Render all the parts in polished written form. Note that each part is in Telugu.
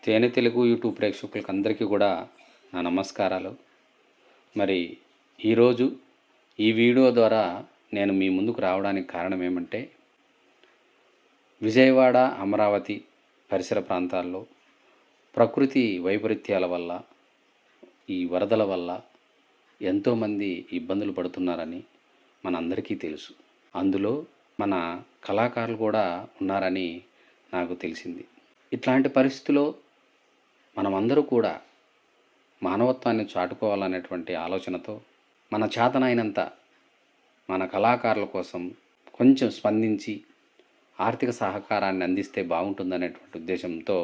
తేనె తెలుగు యూట్యూబ్ ప్రేక్షకులకు అందరికీ కూడా నా నమస్కారాలు. మరి ఈరోజు ఈ వీడియో ద్వారా నేను మీ ముందుకు రావడానికి కారణం ఏమంటే, విజయవాడ, అమరావతి పరిసర ప్రాంతాల్లో ప్రకృతి వైపరీత్యాల వల్ల, ఈ వరదల వల్ల ఎంతోమంది ఇబ్బందులు పడుతున్నారని మనందరికీ తెలుసు. అందులో మన కళాకారులు కూడా ఉన్నారని నాకు తెలిసింది. ఇట్లాంటి పరిస్థితిలో మనమందరూ కూడా మానవత్వాన్ని చాటుకోవాలనేటువంటి ఆలోచనతో మన చేతనైనంత మన కళాకారుల కోసం కొంచెం స్పందించి ఆర్థిక సహకారాన్ని అందిస్తే బాగుంటుందనేటువంటి ఉద్దేశంతో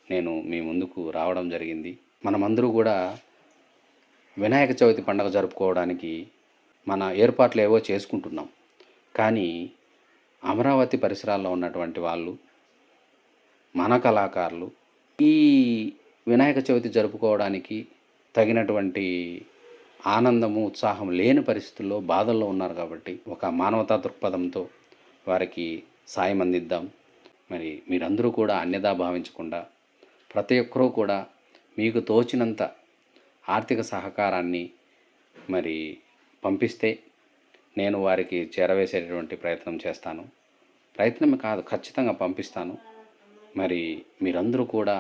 నేను మీ ముందుకు రావడం జరిగింది. మనమందరూ కూడా వినాయక చవితి పండుగ జరుపుకోవడానికి మన ఏర్పాట్లు ఏవో చేసుకుంటున్నాం. కానీ అమరావతి పరిసరాల్లో ఉన్నటువంటి వాళ్ళు, మన కళాకారులు ఈ వినాయక చవితి జరుపుకోవడానికి తగినటువంటి ఆనందము, ఉత్సాహం లేని పరిస్థితుల్లో బాధల్లో ఉన్నారు. కాబట్టి ఒక మానవతా దృక్పథంతో వారికి సాయం అందిద్దాం. మరి మీరందరూ కూడా అన్యదా భావించకుండా ప్రతి ఒక్కరూ కూడా మీకు తోచినంత ఆర్థిక సహకారాన్ని మరి పంపిస్తే నేను వారికి చేరవేసేటటువంటి ప్రయత్నం చేస్తాను. ప్రయత్నమే కాదు, ఖచ్చితంగా పంపిస్తాను. మరి మీరందరూ కూడా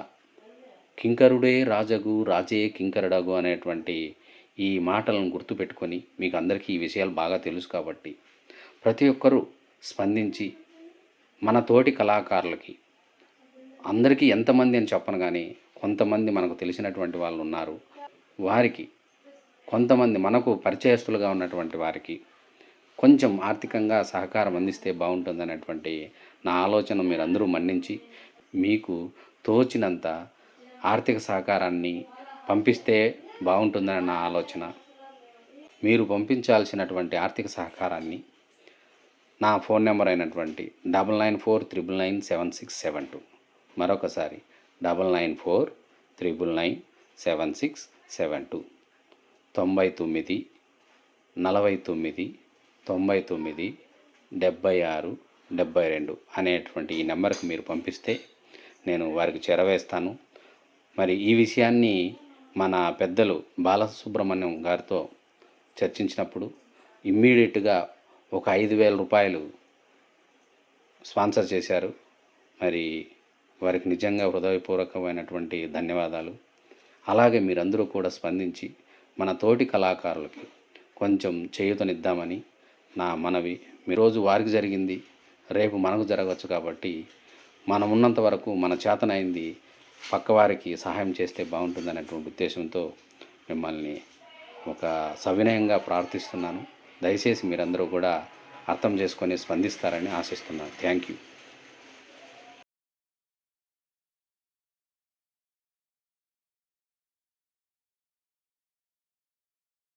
కింకరుడే రాజగు, రాజే కింకరుడగు అనేటువంటి ఈ మాటలను గుర్తుపెట్టుకొని, మీకు అందరికీ ఈ విషయాలు బాగా తెలుసు కాబట్టి ప్రతి ఒక్కరూ స్పందించి మన తోటి కళాకారులకి, అందరికీ ఎంతమంది అని చెప్పను కానీ కొంతమంది మనకు తెలిసినటువంటి వాళ్ళు ఉన్నారు, వారికి కొంతమంది మనకు పరిచయస్తులుగా ఉన్నటువంటి వారికి కొంచెం ఆర్థికంగా సహకారం అందిస్తే బాగుంటుందనేటువంటి నా ఆలోచన మీరందరూ మన్నించి మీకు తోచినంత ఆర్థిక సహకారాన్ని పంపిస్తే బాగుంటుందని నా ఆలోచన. మీరు పంపించాల్సినటువంటి ఆర్థిక సహకారాన్ని నా ఫోన్ నెంబర్ అయినటువంటి 99499767 మరొకసారి 99499767 99 49 99 76 72 అనేటువంటి ఈ నెంబర్కి మీరు పంపిస్తే నేను వారికి చేరవేస్తాను. మరి ఈ విషయాన్ని మన పెద్దలు బాలసుబ్రహ్మణ్యం గారితో చర్చించినప్పుడు ఇమ్మీడియట్గా ఒక 5,000 రూపాయలు స్పాన్సర్ చేశారు. మరి వారికి నిజంగా హృదయపూర్వకమైనటువంటి ధన్యవాదాలు. అలాగే మీరందరూ కూడా స్పందించి మన తోటి కళాకారులకి కొంచెం చేయూతనిద్దామని నా మనవి. ఈరోజు వారికి జరిగింది, రేపు మనకు జరగవచ్చు. కాబట్టి మనం ఉన్నంత వరకు మన చేతనైంది పక్కవారికి సహాయం చేస్తే బాగుంటుందనేటువంటి ఉద్దేశంతో మిమ్మల్ని ఒక సవినయంగా ప్రార్థిస్తున్నాను. దయచేసి మీరందరూ కూడా అర్థం చేసుకొని స్పందిస్తారని ఆశిస్తున్నాను. Thank you.